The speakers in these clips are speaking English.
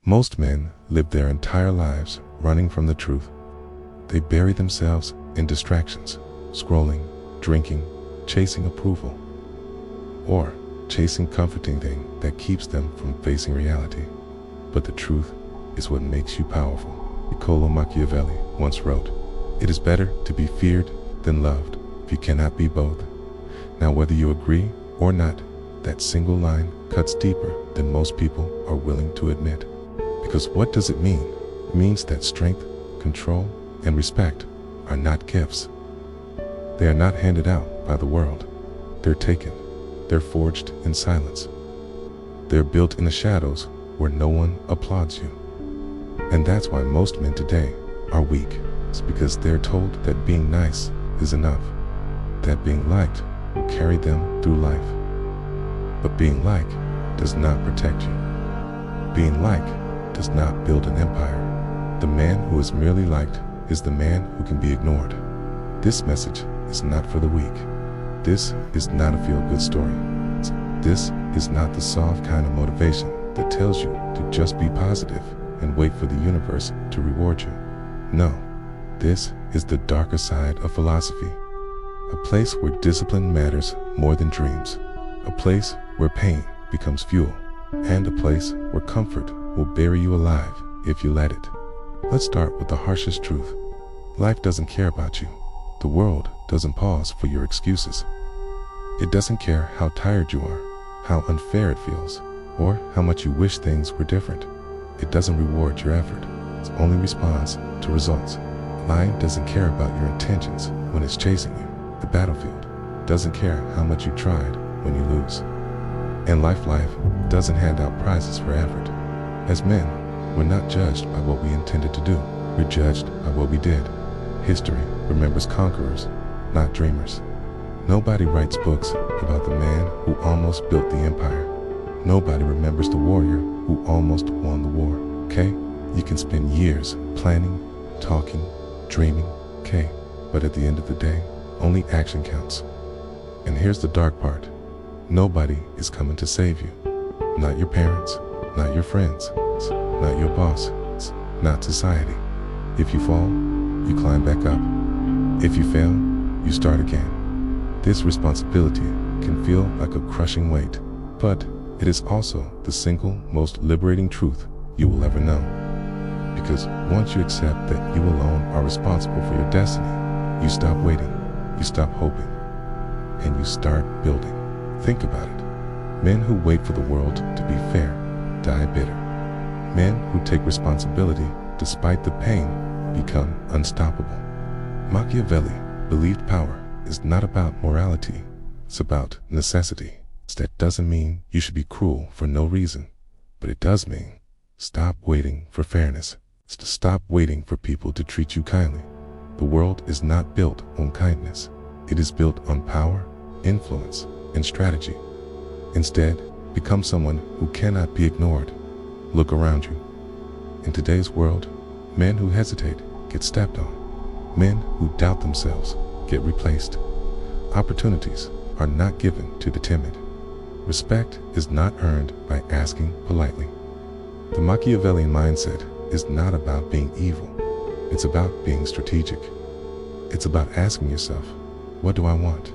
Most men live their entire lives running from the truth. They bury themselves in distractions, scrolling, drinking, chasing approval, or chasing comforting thing that keeps them from facing reality. But the truth is what makes you powerful. Machiavelli once wrote, "It is better to be feared than loved if you cannot be both." Now, whether you agree or not, that single line cuts deeper than most people are willing to admit. Because what does it mean? It means that strength, control, and respect are not gifts. They are not handed out by the world. They're taken. They're forged in silence. They're built in the shadows where no one applauds you. And that's why most men today are weak. It's because they're told that being nice is enough, that being liked will carry them through life. But being liked does not protect you. Being liked does not build an empire. The man who is merely liked is the man who can be ignored. This message is not for the weak. This is not a feel-good story. This is not the soft kind of motivation that tells you to just be positive and wait for the universe to reward you. No, this is the darker side of philosophy. A place where discipline matters more than dreams. A place where pain becomes fuel. And a place where comfort will bury you alive if you let it. Let's start with the harshest truth. Life doesn't care about you. The world doesn't pause for your excuses. It doesn't care how tired you are, how unfair it feels, or how much you wish things were different. It doesn't reward your effort. It only responds to results. Life doesn't care about your intentions when it's chasing you. The battlefield doesn't care how much you tried when you lose. And life doesn't hand out prizes for effort. As men, we're not judged by what we intended to do. We're judged by what we did. History remembers conquerors, not dreamers. Nobody writes books about the man who almost built the empire. Nobody remembers the warrior who almost won the war, okay? You can spend years planning, talking, dreaming, okay? But at the end of the day, only action counts. And here's the dark part. Nobody is coming to save you. Not your parents, not your friends, not your boss, not society. If you fall, you climb back up. If you fail, you start again. This responsibility can feel like a crushing weight, but it is also the single most liberating truth you will ever know. Because once you accept that you alone are responsible for your destiny, you stop waiting, you stop hoping, and you start building. Think about it. Men who wait for the world to be fair die bitter. Men who take responsibility despite the pain become unstoppable. Machiavelli believed power is not about morality, it's about necessity. That doesn't mean you should be cruel for no reason, but it does mean stop waiting for fairness. It's to stop waiting for people to treat you kindly. The world is not built on kindness. It is built on power, influence, and strategy. Instead, become someone who cannot be ignored. Look around you. In today's world, men who hesitate get stepped on. Men who doubt themselves get replaced. Opportunities are not given to the timid. Respect is not earned by asking politely. The Machiavellian mindset is not about being evil. It's about being strategic. It's about asking yourself, what do I want?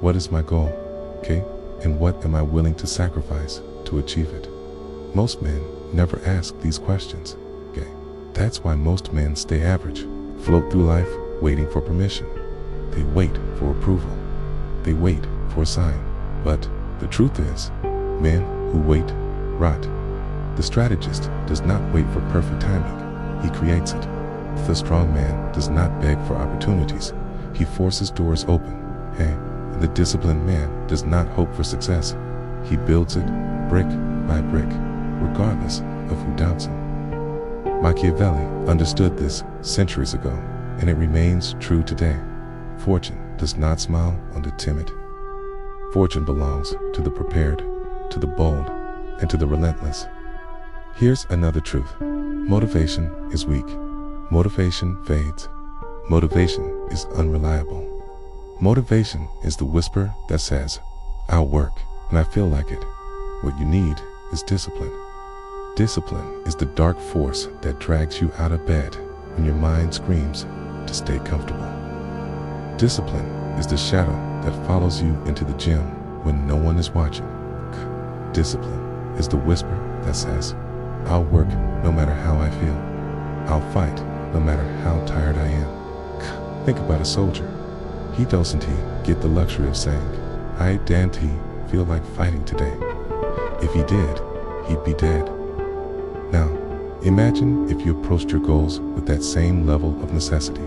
What is my goal? Okay? And what am I willing to sacrifice to achieve it? Most men never ask these questions. Okay? That's why most men stay average, float through life waiting for permission. They wait for approval. They wait for a sign. But the truth is, men who wait rot. The strategist does not wait for perfect timing. He creates it. The strong man does not beg for opportunities. He forces doors open. Hey, and the disciplined man does not hope for success. He builds it brick by brick, regardless of who doubts him. Machiavelli understood this centuries ago, and it remains true today. Fortune does not smile on the timid. Fortune belongs to the prepared, to the bold, and to the relentless. Here's another truth. Motivation is weak. Motivation fades. Motivation is unreliable. Motivation is the whisper that says, I'll work when I feel like it. What you need is discipline. Discipline is the dark force that drags you out of bed when your mind screams to stay comfortable. Discipline is the shadow that follows you into the gym when no one is watching. Discipline is the whisper that says, I'll work no matter how I feel. I'll fight no matter how tired I am. Think about a soldier. He doesn't get the luxury of saying, I daren't feel like fighting today. If he did, he'd be dead. Now, imagine if you approached your goals with that same level of necessity.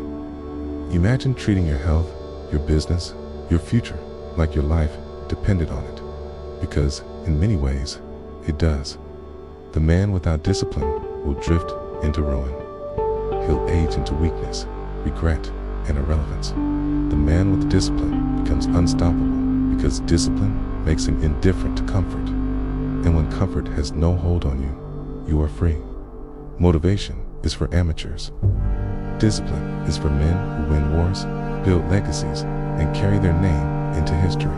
Imagine treating your health, your business, your future like your life depended on it. Because, in many ways, it does. The man without discipline will drift into ruin. He'll age into weakness, regret, and irrelevance. The man with discipline becomes unstoppable because discipline makes him indifferent to comfort. And when comfort has no hold on you, you are free. Motivation is for amateurs. Discipline is for men who win wars, build legacies, and carry their name into history.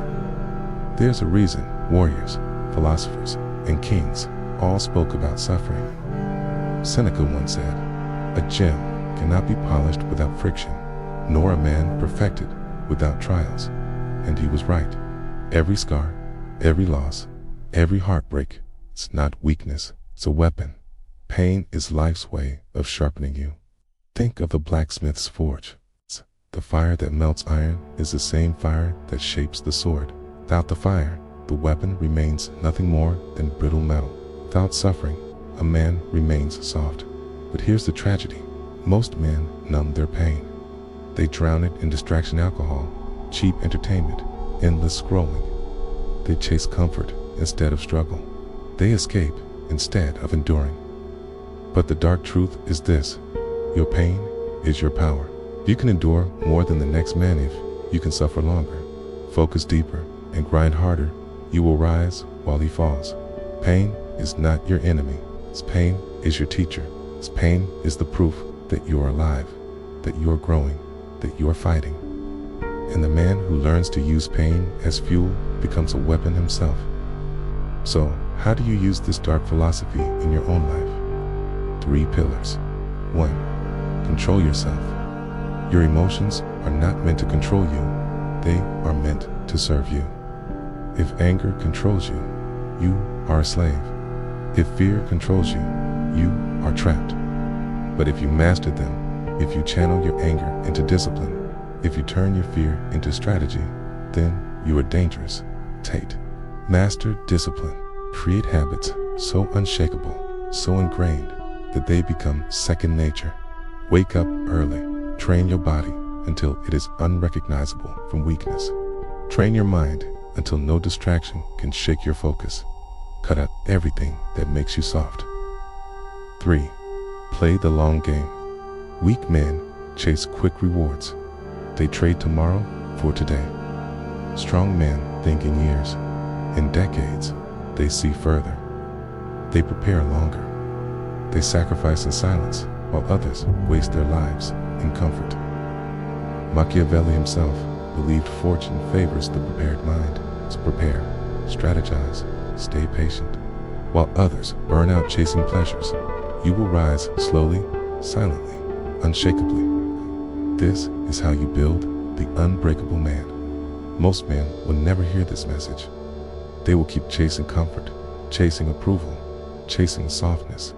There's a reason warriors, philosophers, and kings all spoke about suffering. Seneca once said, a gem cannot be polished without friction, nor a man perfected without trials. And he was right. Every scar, every loss, every heartbreak, it's not weakness, it's a weapon. Pain is life's way of sharpening you. Think of the blacksmith's forge. The fire that melts iron is the same fire that shapes the sword. Without the fire, the weapon remains nothing more than brittle metal. Without suffering, a man remains soft. But here's the tragedy. Most men numb their pain. They drown it in distraction alcohol, cheap entertainment, endless scrolling. They chase comfort instead of struggle. They escape instead of enduring. But the dark truth is this: your pain is your power. You can endure more than the next man if you can suffer longer, focus deeper, and grind harder. You will rise while he falls. Pain is not your enemy. Its pain is your teacher. Its pain is the proof that you are alive, that you are growing, that you are fighting. And the man who learns to use pain as fuel becomes a weapon himself. So, how do you use this dark philosophy in your own life? 3 pillars. 1. Control yourself. Your emotions are not meant to control you. They are meant to serve you. If anger controls you, you are a slave. If fear controls you, you are trapped. But if you master them, if you channel your anger into discipline, if you turn your fear into strategy, then you are dangerous. Tate. Master discipline. Create habits so unshakable, so ingrained, that they become second nature. Wake up early. Train your body until it is unrecognizable from weakness. Train your mind until no distraction can shake your focus. Cut out everything that makes you soft. 3. Play the long game. Weak men chase quick rewards. They trade tomorrow for today. Strong men think in years. In decades, they see further. They prepare longer. They sacrifice in silence, while others waste their lives in comfort. Machiavelli himself believed fortune favors the prepared mind. So prepare, strategize, stay patient. While others burn out chasing pleasures, you will rise slowly, silently, unshakably. This is how you build the unbreakable man. Most men will never hear this message. They will keep chasing comfort, chasing approval, chasing softness.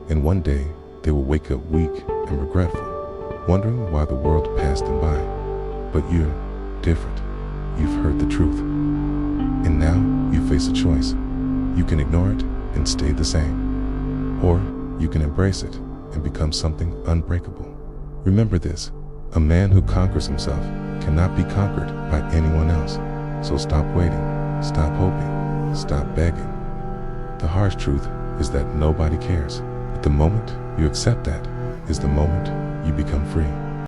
And one day, they will wake up weak and regretful, wondering why the world passed them by. But you're different. You've heard the truth. And now you face a choice. You can ignore it and stay the same. Or you can embrace it and become something unbreakable. Remember this: a man who conquers himself cannot be conquered by anyone else. So stop waiting, stop hoping, stop begging. The harsh truth is that nobody cares. But the moment you accept that is the moment you become free.